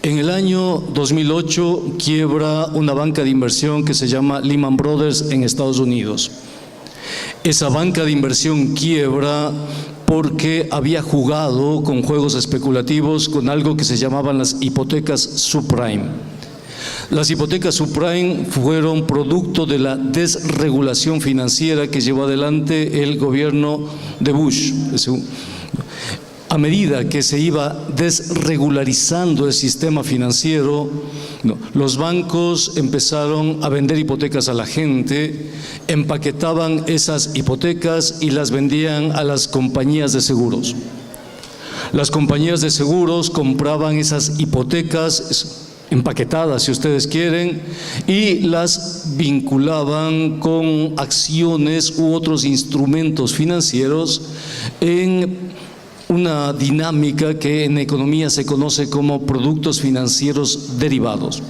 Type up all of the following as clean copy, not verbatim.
En el año 2008 quiebra una banca de inversión que se llama Lehman Brothers en Estados Unidos. Esa banca de inversión quiebra porque había jugado con juegos especulativos con algo que se llamaban las hipotecas subprime. Las hipotecas subprime fueron producto de la desregulación financiera que llevó adelante el gobierno de Bush. A medida que se iba desregularizando el sistema financiero, los bancos empezaron a vender hipotecas a la gente, empaquetaban esas hipotecas y las vendían a las compañías de seguros. Las compañías de seguros compraban esas hipotecas empaquetadas, si ustedes quieren, y las vinculaban con acciones u otros instrumentos financieros en una dinámica que en economía se conoce como productos financieros derivados.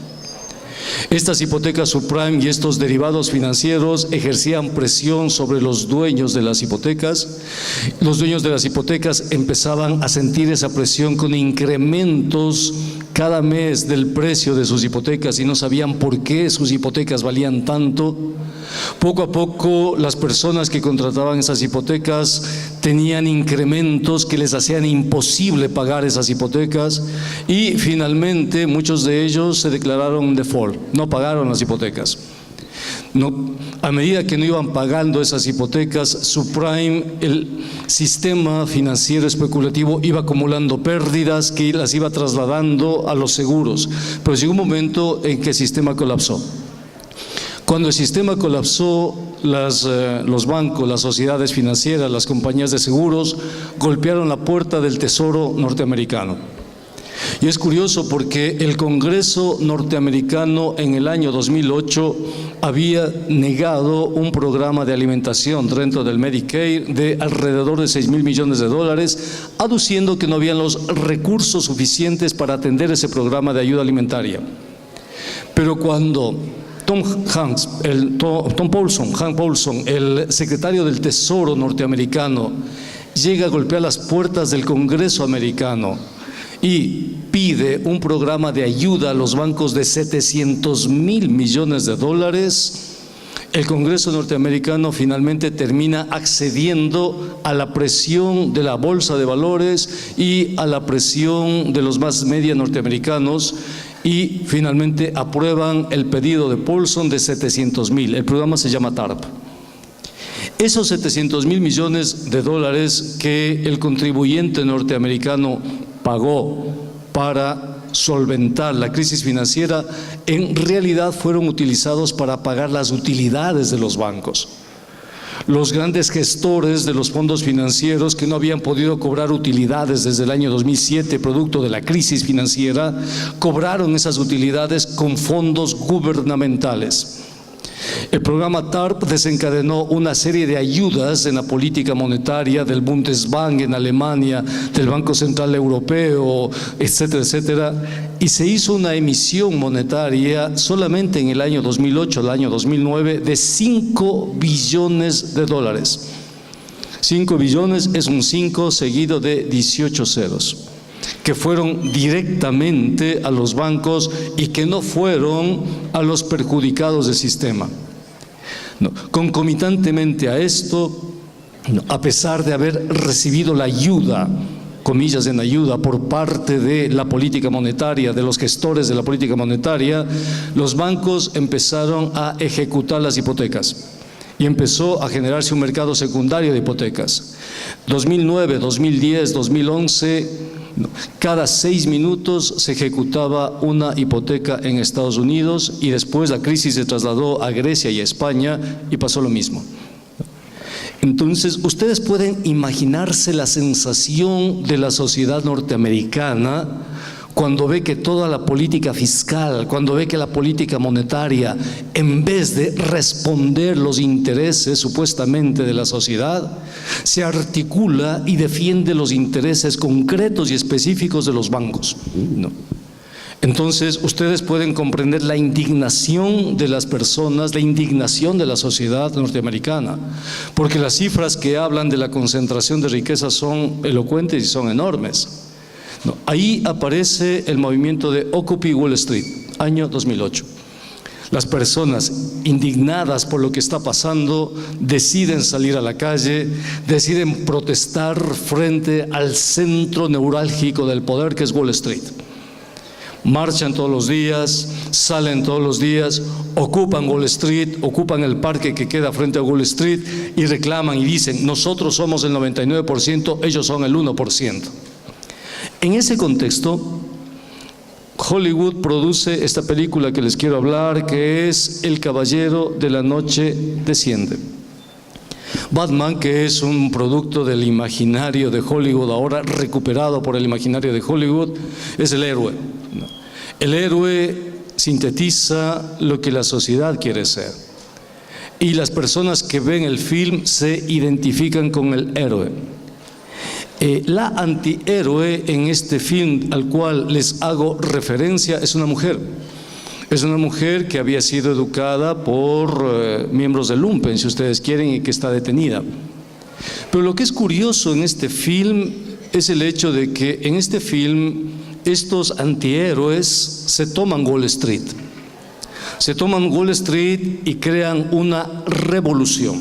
Estas hipotecas subprime y estos derivados financieros ejercían presión sobre los dueños de las hipotecas. Los dueños de las hipotecas empezaban a sentir esa presión con incrementos cada mes del precio de sus hipotecas y no sabían por qué sus hipotecas valían tanto. Poco a poco las personas que contrataban esas hipotecas tenían incrementos que les hacían imposible pagar esas hipotecas y finalmente muchos de ellos se declararon default, no pagaron las hipotecas. A medida que no iban pagando esas hipotecas subprime, el sistema financiero especulativo iba acumulando pérdidas que las iba trasladando a los seguros, pero llegó un momento en que el sistema colapsó. Cuando el sistema colapsó, los bancos, las sociedades financieras, las compañías de seguros golpearon la puerta del Tesoro norteamericano. Y es curioso porque el Congreso norteamericano en el año 2008 había negado un programa de alimentación dentro del Medicaid de alrededor de $6.000 millones, aduciendo que no habían los recursos suficientes para atender ese programa de ayuda alimentaria. Pero cuando Hank Paulson, el secretario del Tesoro norteamericano, llega a golpear las puertas del Congreso americano y pide un programa de ayuda a los bancos de $700.000 millones, el Congreso norteamericano finalmente termina accediendo a la presión de la bolsa de valores y a la presión de los mass media norteamericanos y finalmente aprueban el pedido de Paulson de $700.000. El programa se llama TARP. Esos $700.000 millones que el contribuyente norteamericano pagó para solventar la crisis financiera, en realidad fueron utilizados para pagar las utilidades de los bancos. Los grandes gestores de los fondos financieros que no habían podido cobrar utilidades desde el año 2007, producto de la crisis financiera, cobraron esas utilidades con fondos gubernamentales. El programa TARP desencadenó una serie de ayudas en la política monetaria del Bundesbank en Alemania, del Banco Central Europeo, etcétera, etcétera, y se hizo una emisión monetaria solamente en el año 2008, el año 2009, de $5 billones. 5 billones es un 5 seguido de 18 ceros, que fueron directamente a los bancos y que no fueron a los perjudicados del sistema. Concomitantemente a esto, a pesar de haber recibido la ayuda, comillas en ayuda, por parte de la política monetaria, de los gestores de la política monetaria, los bancos empezaron a ejecutar las hipotecas. Y empezó a generarse un mercado secundario de hipotecas. 2009, 2010, 2011, cada 6 minutos se ejecutaba una hipoteca en Estados Unidos y después la crisis se trasladó a Grecia y a España y pasó lo mismo. Entonces, ustedes pueden imaginarse la sensación de la sociedad norteamericana cuando ve que toda la política fiscal, cuando ve que la política monetaria, en vez de responder los intereses supuestamente de la sociedad, se articula y defiende los intereses concretos y específicos de los bancos. Entonces, ustedes pueden comprender la indignación de las personas, la indignación de la sociedad norteamericana, porque las cifras que hablan de la concentración de riqueza son elocuentes y son enormes. No, ahí aparece el movimiento de Occupy Wall Street, año 2008. Las personas indignadas por lo que está pasando deciden salir a la calle, deciden protestar frente al centro neurálgico del poder, que es Wall Street. Marchan todos los días, salen todos los días, ocupan Wall Street, ocupan el parque que queda frente a Wall Street y reclaman y dicen: nosotros somos el 99%, ellos son el 1%. En ese contexto, Hollywood produce esta película que les quiero hablar, que es El Caballero de la Noche Desciende. Batman, que es un producto del imaginario de Hollywood, ahora recuperado por el imaginario de Hollywood, es el héroe. El héroe sintetiza lo que la sociedad quiere ser. Y las personas que ven el film se identifican con el héroe. La antihéroe en este film al cual les hago referencia es una mujer. Es una mujer que había sido educada por miembros del lumpen, si ustedes quieren, y que está detenida. Pero lo que es curioso en este film es el hecho de que en este film estos antihéroes se toman Wall Street. Se toman Wall Street y crean una revolución.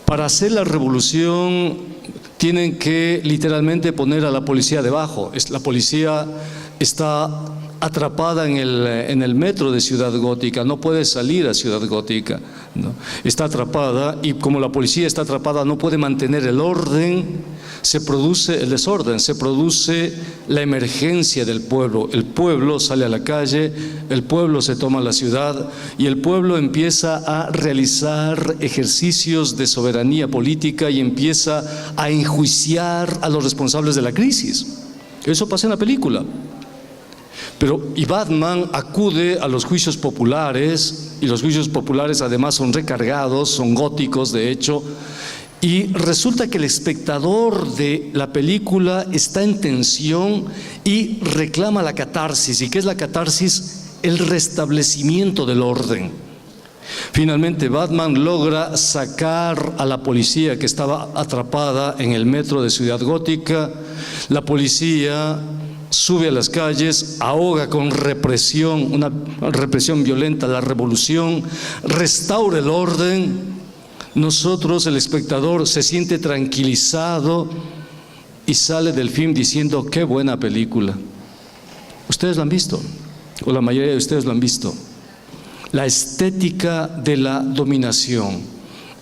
Para hacer la revolución tienen que literalmente poner a la policía debajo. La policía está atrapada en el metro de Ciudad Gótica, no puede salir a Ciudad Gótica, ¿no? Está atrapada, y como la policía está atrapada no puede mantener el orden, se produce el desorden, se produce la emergencia del pueblo. El pueblo sale a la calle, el pueblo se toma la ciudad y el pueblo empieza a realizar ejercicios de soberanía política y empieza a enjuiciar a los responsables de la crisis. Eso pasa en la película. Y Batman acude a los juicios populares, y los juicios populares además son recargados, son góticos de hecho, y resulta que el espectador de la película está en tensión y reclama la catarsis. ¿Y qué es la catarsis? El restablecimiento del orden. Finalmente Batman logra sacar a la policía que estaba atrapada en el metro de Ciudad Gótica. La policía sube a las calles, ahoga con represión, una represión violenta, la revolución, restaura el orden. Nosotros, el espectador, se siente tranquilizado y sale del film diciendo: qué buena película. Ustedes la han visto, o la mayoría de ustedes lo han visto. La estética de la dominación,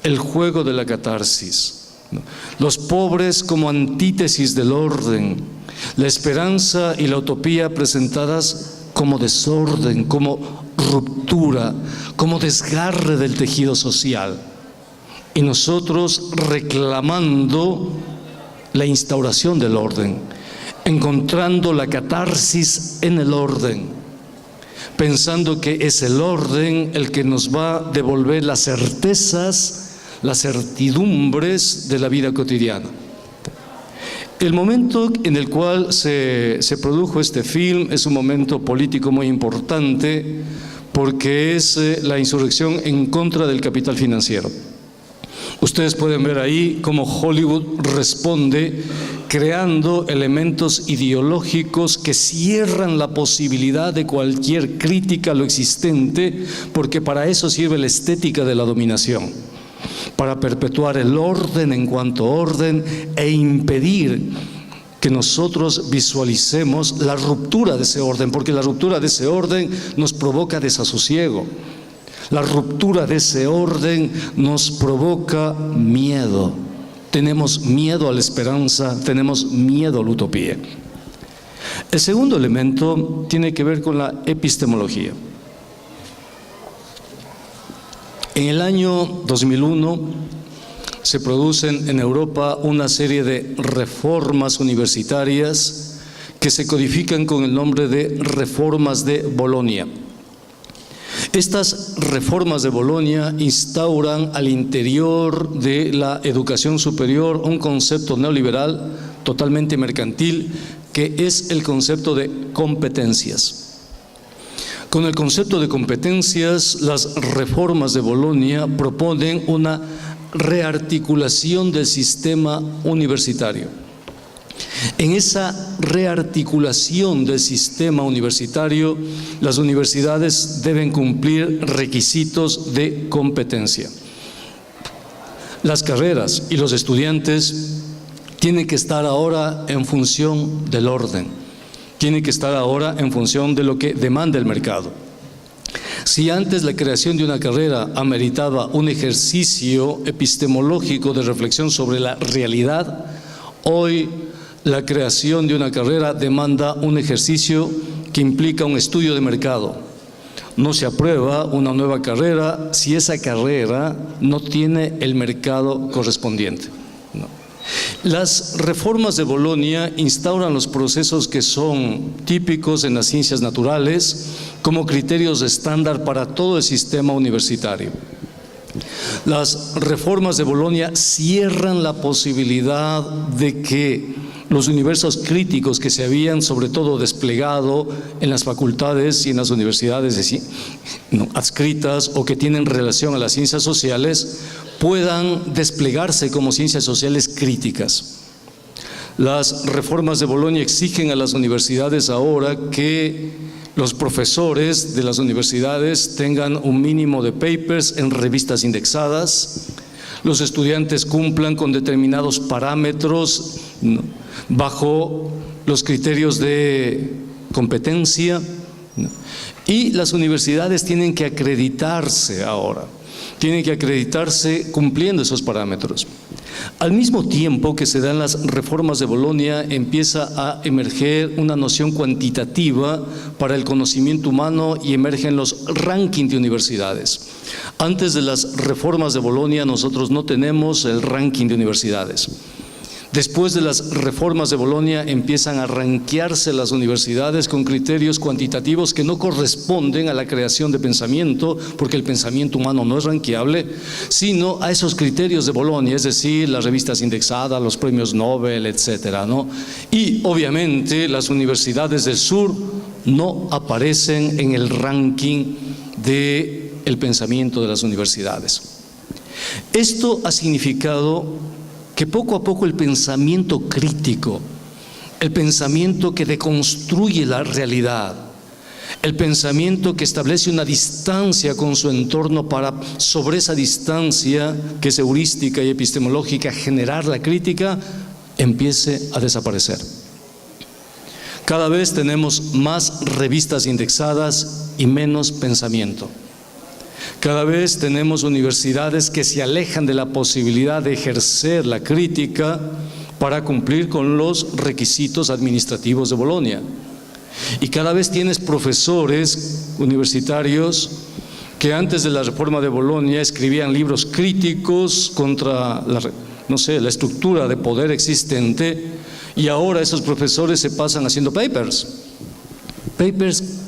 el juego de la catarsis, los pobres como antítesis del orden, la esperanza y la utopía presentadas como desorden, como ruptura, como desgarre del tejido social. Y nosotros reclamando la instauración del orden, encontrando la catarsis en el orden, pensando que es el orden el que nos va a devolver las certezas, las certidumbres de la vida cotidiana. El momento en el cual se produjo este film es un momento político muy importante, porque es la insurrección en contra del capital financiero. Ustedes pueden ver ahí cómo Hollywood responde creando elementos ideológicos que cierran la posibilidad de cualquier crítica a lo existente, porque para eso sirve la estética de la dominación, para perpetuar el orden en cuanto orden e impedir que nosotros visualicemos la ruptura de ese orden, porque la ruptura de ese orden nos provoca desasosiego. La ruptura de ese orden nos provoca miedo. Tenemos miedo a la esperanza, tenemos miedo a la utopía. El segundo elemento tiene que ver con la epistemología. En el año 2001 se producen en Europa una serie de reformas universitarias que se codifican con el nombre de reformas de Bolonia. Estas reformas de Bolonia instauran al interior de la educación superior un concepto neoliberal totalmente mercantil, que es el concepto de competencias. Con el concepto de competencias, las reformas de Bolonia proponen una rearticulación del sistema universitario. En esa rearticulación del sistema universitario, las universidades deben cumplir requisitos de competencia. Las carreras y los estudiantes tienen que estar ahora en función del orden, tienen que estar ahora en función de lo que demanda el mercado. Si antes la creación de una carrera ameritaba un ejercicio epistemológico de reflexión sobre la realidad, hoy la creación de una carrera demanda un ejercicio que implica un estudio de mercado. No se aprueba una nueva carrera si esa carrera no tiene el mercado correspondiente. No. Las reformas de Bolonia instauran los procesos que son típicos en las ciencias naturales como criterios estándar para todo el sistema universitario. Las reformas de Bolonia cierran la posibilidad de que los universos críticos que se habían sobre todo desplegado en las facultades y en las universidades adscritas o que tienen relación a las ciencias sociales puedan desplegarse como ciencias sociales críticas. Las reformas de Bolonia exigen a las universidades ahora que los profesores de las universidades tengan un mínimo de papers en revistas indexadas, los estudiantes cumplan con determinados parámetros bajo los criterios de competencia, y las universidades tienen que acreditarse ahora, tienen que acreditarse cumpliendo esos parámetros. Al mismo tiempo que se dan las reformas de Bolonia, empieza a emerger una noción cuantitativa para el conocimiento humano y emergen los rankings de universidades. Antes de las reformas de Bolonia nosotros no tenemos el ranking de universidades. Después de las reformas de Bolonia empiezan a rankearse las universidades con criterios cuantitativos que no corresponden a la creación de pensamiento, porque el pensamiento humano no es rankeable, sino a esos criterios de Bolonia, es decir, las revistas indexadas, los premios Nobel, etcétera, ¿no? Y obviamente las universidades del sur no aparecen en el ranking del pensamiento de las universidades. Esto ha significado que poco a poco el pensamiento crítico, el pensamiento que deconstruye la realidad, el pensamiento que establece una distancia con su entorno para, sobre esa distancia que es heurística y epistemológica, generar la crítica, empiece a desaparecer. Cada vez tenemos más revistas indexadas y menos pensamiento. Cada vez tenemos universidades que se alejan de la posibilidad de ejercer la crítica para cumplir con los requisitos administrativos de Bolonia. Y cada vez tienes profesores universitarios que antes de la reforma de Bolonia escribían libros críticos contra la estructura de poder existente, y ahora esos profesores se pasan haciendo papers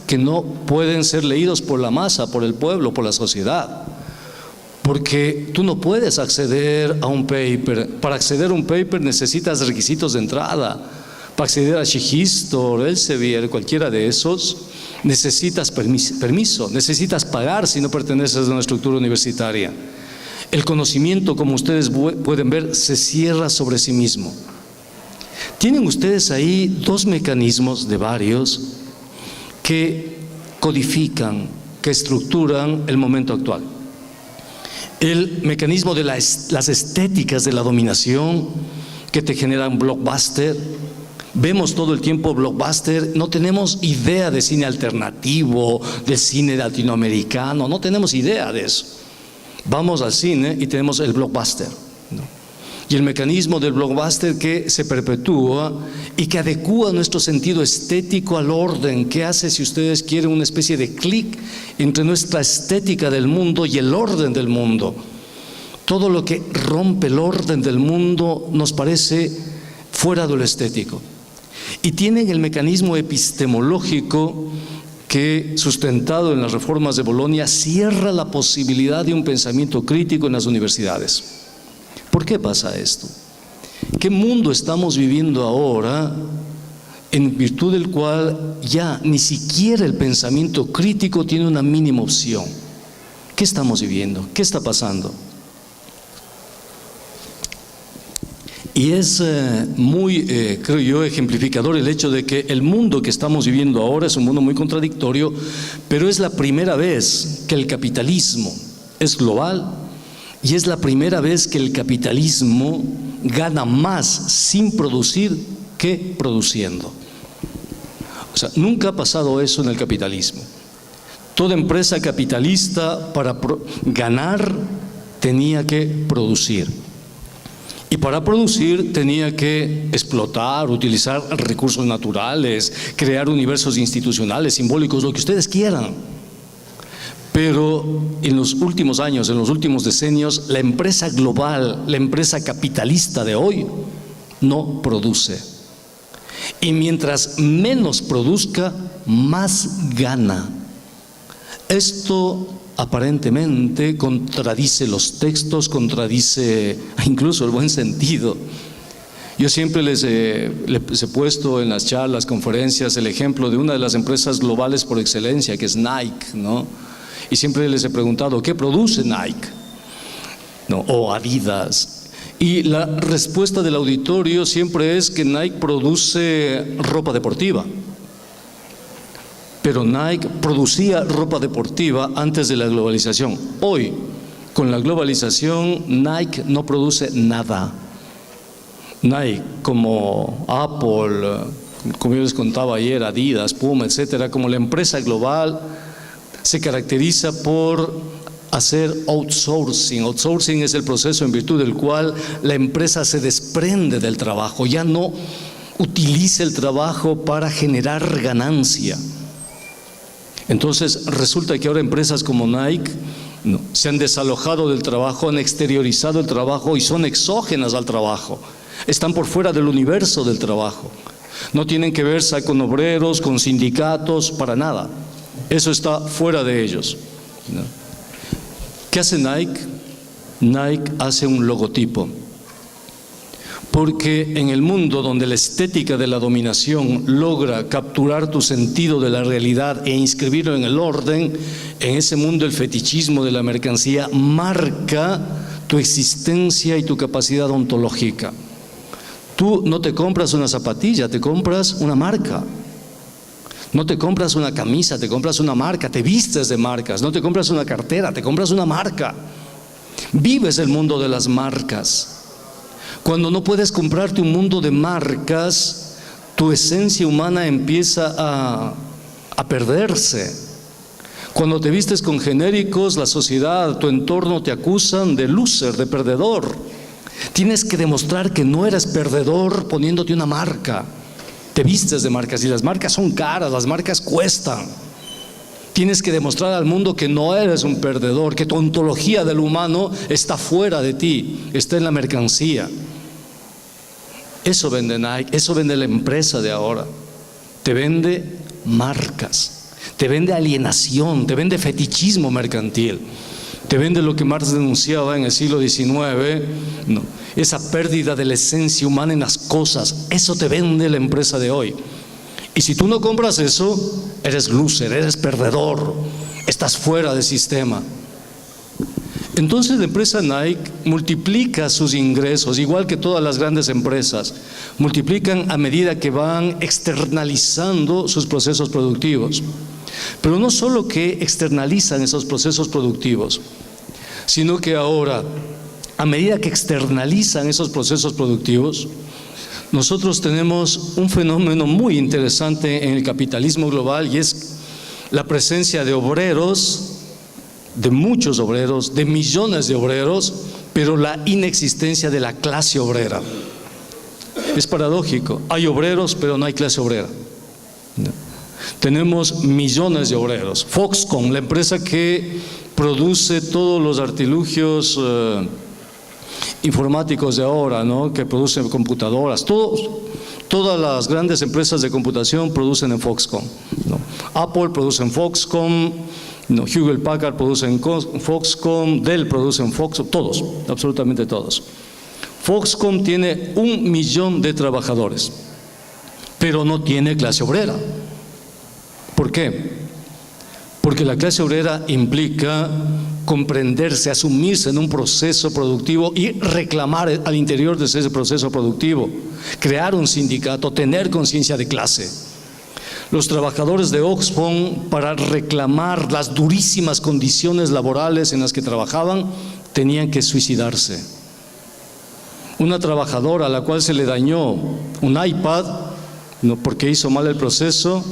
que no pueden ser leídos por la masa, por el pueblo, por la sociedad. Porque tú no puedes acceder a un paper. Para acceder a un paper necesitas requisitos de entrada. Para acceder a Shihistor, Elsevier, cualquiera de esos, necesitas permiso, necesitas pagar si no perteneces a una estructura universitaria. El conocimiento, como ustedes pueden ver, se cierra sobre sí mismo. Tienen ustedes ahí dos mecanismos de varios que codifican, que estructuran el momento actual. El mecanismo de las estéticas de la dominación que te generan blockbuster. Vemos todo el tiempo blockbuster, no tenemos idea de cine alternativo, de cine latinoamericano, no tenemos idea de eso. Vamos al cine y tenemos el blockbuster, ¿no? Y el mecanismo del blockbuster que se perpetúa y que adecúa nuestro sentido estético al orden, que hace, si ustedes quieren, una especie de clic entre nuestra estética del mundo y el orden del mundo. Todo lo que rompe el orden del mundo nos parece fuera de lo estético. Y tienen el mecanismo epistemológico que, sustentado en las reformas de Bolonia, cierra la posibilidad de un pensamiento crítico en las universidades. ¿Por qué pasa esto? ¿Qué mundo estamos viviendo ahora en virtud del cual ya ni siquiera el pensamiento crítico tiene una mínima opción? ¿Qué estamos viviendo? ¿Qué está pasando? Y es muy, creo yo, ejemplificador el hecho de que el mundo que estamos viviendo ahora es un mundo muy contradictorio, pero es la primera vez que el capitalismo es global y es la primera vez que el capitalismo gana más sin producir que produciendo. O sea, nunca ha pasado eso en el capitalismo. Toda empresa capitalista para ganar tenía que producir. Y para producir tenía que explotar, utilizar recursos naturales, crear universos institucionales, simbólicos, lo que ustedes quieran. Pero en los últimos años, en los últimos decenios, la empresa global, la empresa capitalista de hoy, no produce. Y mientras menos produzca, más gana. Esto aparentemente contradice los textos, contradice incluso el buen sentido. Yo siempre les he puesto en las charlas, conferencias, el ejemplo de una de las empresas globales por excelencia, que es Nike, ¿no? Y siempre les he preguntado, ¿qué produce Nike? ¿No? O Adidas. Y la respuesta del auditorio siempre es que Nike produce ropa deportiva. Pero Nike producía ropa deportiva antes de la globalización. Hoy, con la globalización, Nike no produce nada. Nike, como Apple, como yo les contaba ayer, Adidas, Puma, etcétera, como la empresa global, se caracteriza por hacer outsourcing. Outsourcing es el proceso en virtud del cual la empresa se desprende del trabajo, ya no utiliza el trabajo para generar ganancia. Entonces resulta que ahora empresas como Nike se han desalojado del trabajo, han exteriorizado el trabajo y son exógenas al trabajo. Están por fuera del universo del trabajo. No tienen que verse con obreros, con sindicatos, para nada. Eso está fuera de ellos. ¿Qué hace Nike? Nike hace un logotipo. Porque en el mundo donde la estética de la dominación logra capturar tu sentido de la realidad e inscribirlo en el orden, en ese mundo el fetichismo de la mercancía marca tu existencia y tu capacidad ontológica. Tú no te compras una zapatilla, te compras una marca. No te compras una camisa, te compras una marca, te vistes de marcas. No te compras una cartera, te compras una marca. Vives el mundo de las marcas. Cuando no puedes comprarte un mundo de marcas, tu esencia humana empieza a perderse. Cuando te vistes con genéricos, la sociedad, tu entorno te acusan de loser, de perdedor. Tienes que demostrar que no eres perdedor poniéndote una marca. Te vistes de marcas y las marcas son caras, las marcas cuestan. Tienes que demostrar al mundo que no eres un perdedor, que tu ontología del humano está fuera de ti, está en la mercancía. Eso vende Nike, eso vende la empresa de ahora. Te vende marcas, te vende alienación, te vende fetichismo mercantil, te vende lo que Marx denunciaba en el siglo XIX, ¿no? Esa pérdida de la esencia humana en las cosas. Eso te vende la empresa de hoy. Y si tú no compras eso, eres loser, eres perdedor, estás fuera del sistema. Entonces la empresa Nike multiplica sus ingresos, igual que todas las grandes empresas, multiplican a medida que van externalizando sus procesos productivos. Pero no solo que externalizan esos procesos productivos, sino que ahora, a medida que externalizan esos procesos productivos, nosotros tenemos un fenómeno muy interesante en el capitalismo global, y es la presencia de obreros, de muchos obreros, de millones de obreros, pero la inexistencia de la clase obrera. Es paradójico, hay obreros pero no hay clase obrera. Tenemos millones de obreros. Foxconn, la empresa que produce todos los artilugios informáticos de ahora, ¿no? Que producen computadoras, todas las grandes empresas de computación producen en Foxconn, ¿no? Apple produce en Foxconn, ¿no? Hewlett Packard produce en Foxconn, Dell produce en Foxconn, todos, absolutamente todos. Foxconn tiene 1 millón de trabajadores, pero no tiene clase obrera. ¿Por qué? Porque la clase obrera implica comprenderse, asumirse en un proceso productivo y reclamar al interior de ese proceso productivo, crear un sindicato, tener conciencia de clase. Los trabajadores de Oxfam, para reclamar las durísimas condiciones laborales en las que trabajaban, tenían que suicidarse. Una trabajadora a la cual se le dañó un iPad, no porque hizo mal el proceso,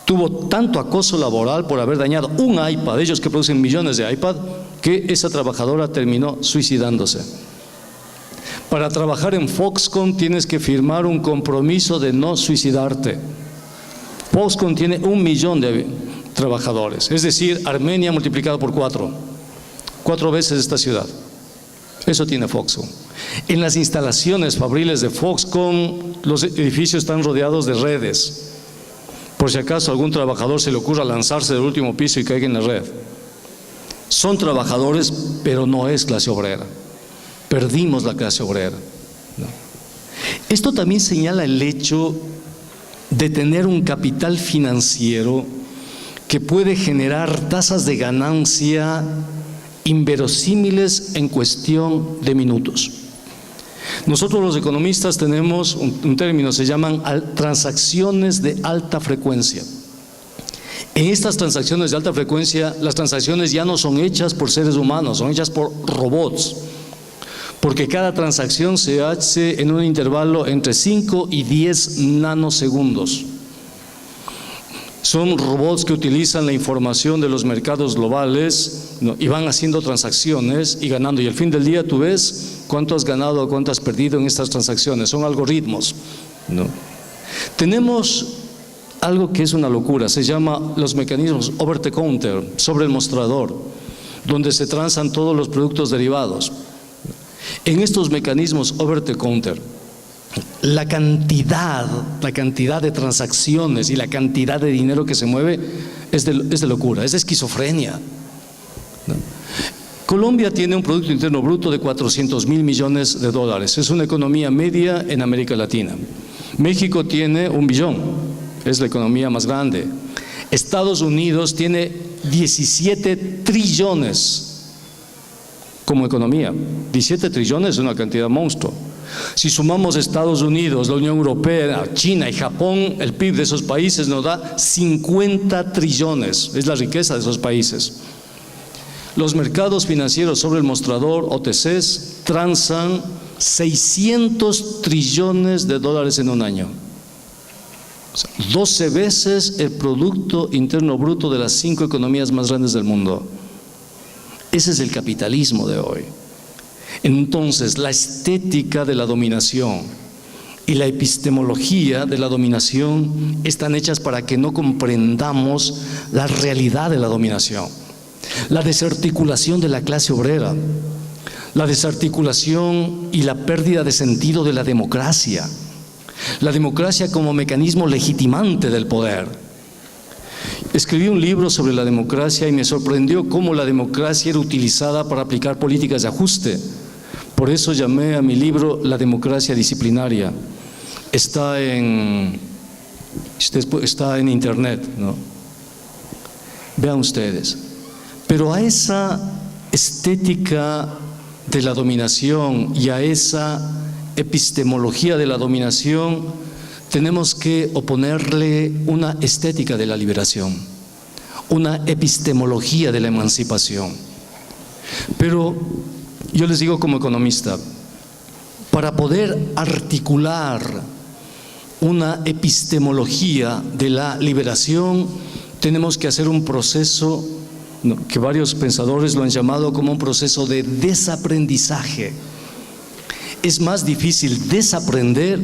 tuvo tanto acoso laboral por haber dañado un iPad, ellos que producen millones de iPad, que esa trabajadora terminó suicidándose. Para trabajar en Foxconn tienes que firmar un compromiso de no suicidarte. Foxconn tiene 1 millón de trabajadores, es decir, Armenia multiplicado por 4 veces esta ciudad. Eso tiene Foxconn. En las instalaciones fabriles de Foxconn, los edificios están rodeados de redes, por si acaso a algún trabajador se le ocurra lanzarse del último piso y caiga en la red. Son trabajadores, pero no es clase obrera. Perdimos la clase obrera. Esto también señala el hecho de tener un capital financiero que puede generar tasas de ganancia inverosímiles en cuestión de minutos. Nosotros los economistas tenemos un término, se llaman transacciones de alta frecuencia. En estas transacciones de alta frecuencia, las transacciones ya no son hechas por seres humanos, son hechas por robots, porque cada transacción se hace en un intervalo entre 5 y 10 nanosegundos. Son robots que utilizan la información de los mercados globales, ¿no?, y van haciendo transacciones y ganando. Y al fin del día tú ves cuánto has ganado o cuánto has perdido en estas transacciones. Son algoritmos, ¿no? Tenemos algo que es una locura, se llama los mecanismos over the counter, sobre el mostrador, donde se transan todos los productos derivados. En estos mecanismos over the counter, la cantidad de transacciones y la cantidad de dinero que se mueve es de locura, es de esquizofrenia, ¿no? Colombia tiene un Producto Interno Bruto de 400.000 millones de dólares, es una economía media en América Latina. México tiene 1 billón, es la economía más grande. Estados Unidos tiene 17 trillones como economía. 17 trillones es una cantidad monstruo. Si sumamos Estados Unidos, la Unión Europea, China y Japón, el PIB de esos países nos da 50 trillones, es la riqueza de esos países. Los mercados financieros sobre el mostrador, OTCs, transan 600 trillones de dólares en un año. O sea, 12 veces el Producto Interno Bruto de las 5 economías más grandes del mundo. Ese es el capitalismo de hoy. Entonces, la estética de la dominación y la epistemología de la dominación están hechas para que no comprendamos la realidad de la dominación. La desarticulación de la clase obrera, la desarticulación y la pérdida de sentido de la democracia como mecanismo legitimante del poder. Escribí un libro sobre la democracia y me sorprendió cómo la democracia era utilizada para aplicar políticas de ajuste. Por eso llamé a mi libro La democracia disciplinaria. Está en internet, ¿no? Vean ustedes. Pero a esa estética de la dominación y a esa epistemología de la dominación tenemos que oponerle una estética de la liberación, una epistemología de la emancipación. Pero yo les digo como economista, para poder articular una epistemología de la liberación, tenemos que hacer un proceso que varios pensadores lo han llamado como un proceso de desaprendizaje. Es más difícil desaprender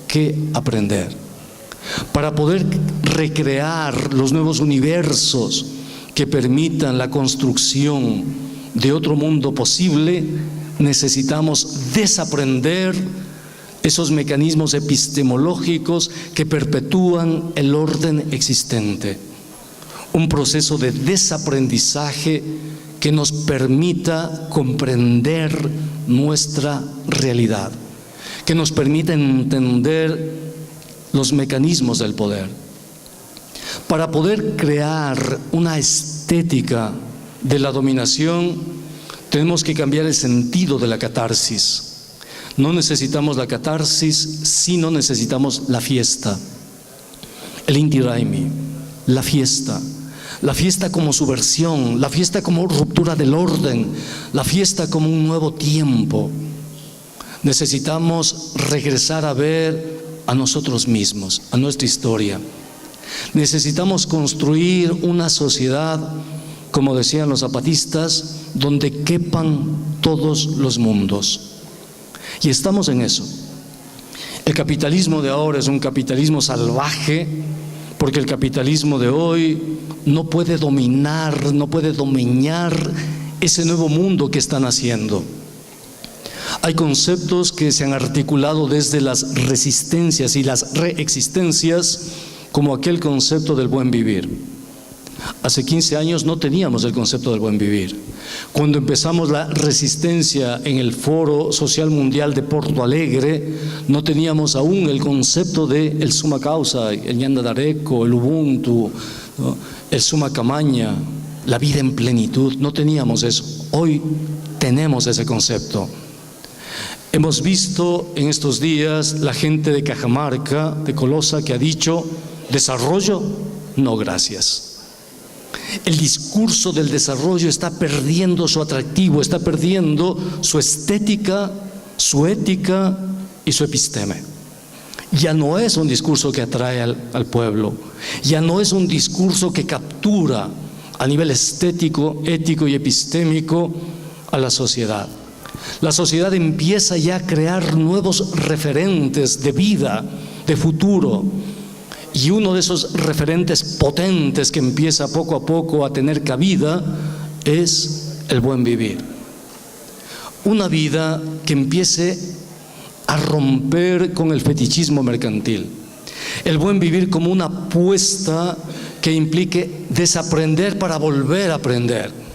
que aprender. Para poder recrear los nuevos universos que permitan la construcción de otro mundo posible, necesitamos desaprender esos mecanismos epistemológicos que perpetúan el orden existente. Un proceso de desaprendizaje que nos permita comprender nuestra realidad, que nos permita entender los mecanismos del poder. Para poder crear una estética de la dominación, tenemos que cambiar el sentido de la catarsis. No necesitamos la catarsis, sino necesitamos la fiesta. El Inti Raymi, la fiesta como subversión, la fiesta como ruptura del orden, la fiesta como un nuevo tiempo. Necesitamos regresar a ver a nosotros mismos, a nuestra historia. Necesitamos construir una sociedad, como decían los zapatistas, donde quepan todos los mundos. Y estamos en eso. El capitalismo de ahora es un capitalismo salvaje, porque el capitalismo de hoy no puede dominar, no puede domeñar ese nuevo mundo que están haciendo. Hay conceptos que se han articulado desde las resistencias y las reexistencias, como aquel concepto del buen vivir. Hace 15 años no teníamos el concepto del buen vivir. Cuando empezamos la resistencia en el Foro Social Mundial de Porto Alegre, no teníamos aún el concepto de el summa causa, el ñanda dareco, el ubuntu, ¿no? El summa camaña, la vida en plenitud. No teníamos eso. Hoy tenemos ese concepto. Hemos visto en estos días la gente de Cajamarca, de Colosa, que ha dicho: desarrollo, no gracias. El discurso del desarrollo está perdiendo su atractivo, está perdiendo su estética, su ética y su episteme. Ya no es un discurso que atrae al pueblo, ya no es un discurso que captura a nivel estético, ético y epistémico a la sociedad. La sociedad empieza ya a crear nuevos referentes de vida, de futuro. Y uno de esos referentes potentes que empieza poco a poco a tener cabida es el buen vivir. Una vida que empiece a romper con el fetichismo mercantil. El buen vivir como una apuesta que implique desaprender para volver a aprender.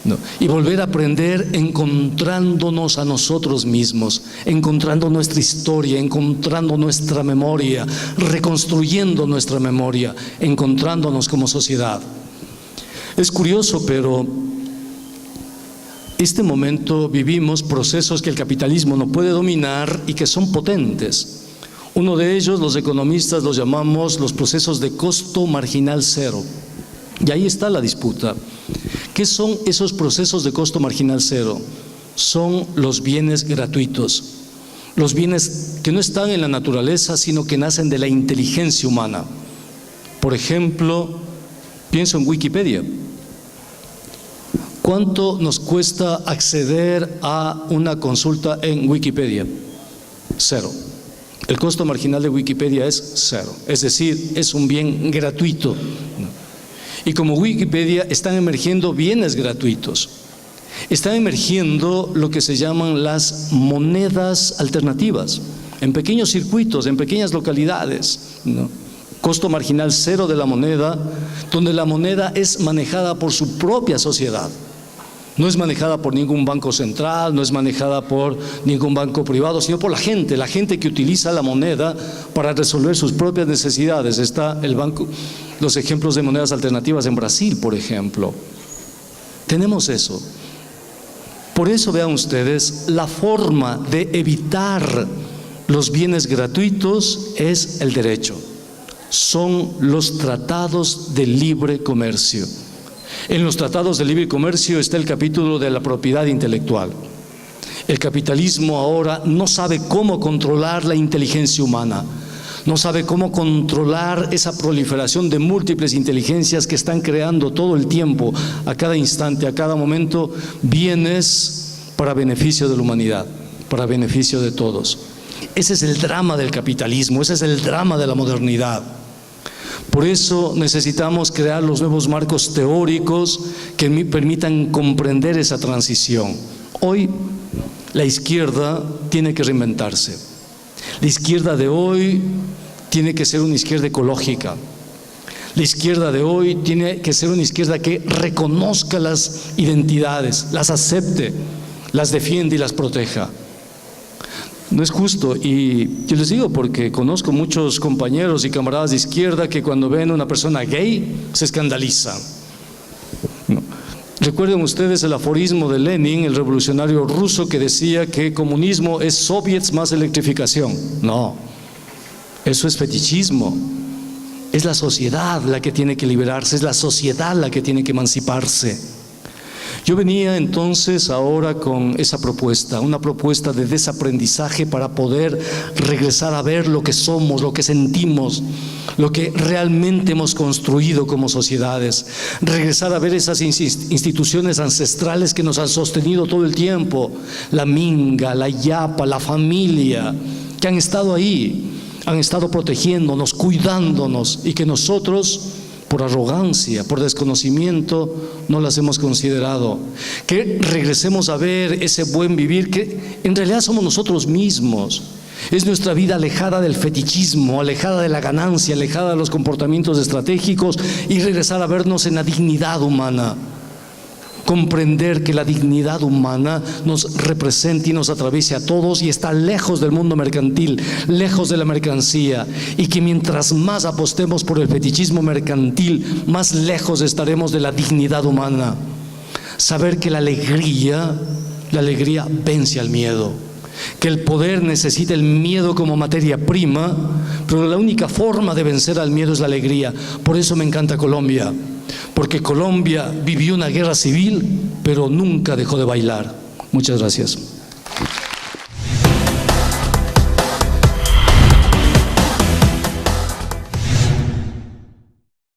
No. Y volver a aprender encontrándonos a nosotros mismos, encontrando nuestra historia, encontrando nuestra memoria, reconstruyendo nuestra memoria, encontrándonos como sociedad. Es curioso, pero este momento vivimos procesos que el capitalismo no puede dominar y que son potentes. Uno de ellos, los economistas los llamamos los procesos de costo marginal cero. Y ahí está la disputa. ¿Qué son esos procesos de costo marginal cero? Son los bienes gratuitos, los bienes que no están en la naturaleza, sino que nacen de la inteligencia humana. Por ejemplo, pienso en Wikipedia. ¿Cuánto nos cuesta acceder a una consulta en Wikipedia? Cero. El costo marginal de Wikipedia es cero, es decir, es un bien gratuito. Y como Wikipedia están emergiendo bienes gratuitos, están emergiendo lo que se llaman las monedas alternativas, en pequeños circuitos, en pequeñas localidades, ¿no? Costo marginal cero de la moneda, donde la moneda es manejada por su propia sociedad. No es manejada por ningún banco central, no es manejada por ningún banco privado, sino por la gente que utiliza la moneda para resolver sus propias necesidades. Está el banco, los ejemplos de monedas alternativas en Brasil, por ejemplo. Tenemos eso. Por eso, vean ustedes, la forma de evitar los bienes gratuitos es el derecho. Son los tratados de libre comercio. En los tratados de libre comercio está el capítulo de la propiedad intelectual. El capitalismo ahora no sabe cómo controlar la inteligencia humana, no sabe cómo controlar esa proliferación de múltiples inteligencias que están creando todo el tiempo, a cada instante, a cada momento, bienes para beneficio de la humanidad, para beneficio de todos. Ese es el drama del capitalismo, ese es el drama de la modernidad. Por eso necesitamos crear los nuevos marcos teóricos que permitan comprender esa transición. Hoy la izquierda tiene que reinventarse. La izquierda de hoy tiene que ser una izquierda ecológica. La izquierda de hoy tiene que ser una izquierda que reconozca las identidades, las acepte, las defienda y las proteja. No es justo, y yo les digo porque conozco muchos compañeros y camaradas de izquierda que cuando ven a una persona gay se escandalizan. No. Recuerden ustedes el aforismo de Lenin, el revolucionario ruso, que decía que comunismo es soviets más electrificación. No, eso es fetichismo. Es la sociedad la que tiene que liberarse, es la sociedad la que tiene que emanciparse. Yo venía entonces ahora con esa propuesta, una propuesta de desaprendizaje para poder regresar a ver lo que somos, lo que sentimos, lo que realmente hemos construido como sociedades, regresar a ver esas instituciones ancestrales que nos han sostenido todo el tiempo, la minga, la yapa, la familia, que han estado ahí, han estado protegiéndonos, cuidándonos, y que nosotros, por arrogancia, por desconocimiento, no las hemos considerado. Que regresemos a ver ese buen vivir que en realidad somos nosotros mismos. Es nuestra vida alejada del fetichismo, alejada de la ganancia, alejada de los comportamientos estratégicos, y regresar a vernos en la dignidad humana. Comprender que la dignidad humana nos representa y nos atraviesa a todos y está lejos del mundo mercantil, lejos de la mercancía, y que mientras más apostemos por el fetichismo mercantil, más lejos estaremos de la dignidad humana. Saber que la alegría vence al miedo, que el poder necesita el miedo como materia prima, pero la única forma de vencer al miedo es la alegría. Por eso me encanta Colombia, porque Colombia vivió una guerra civil, pero nunca dejó de bailar. Muchas gracias.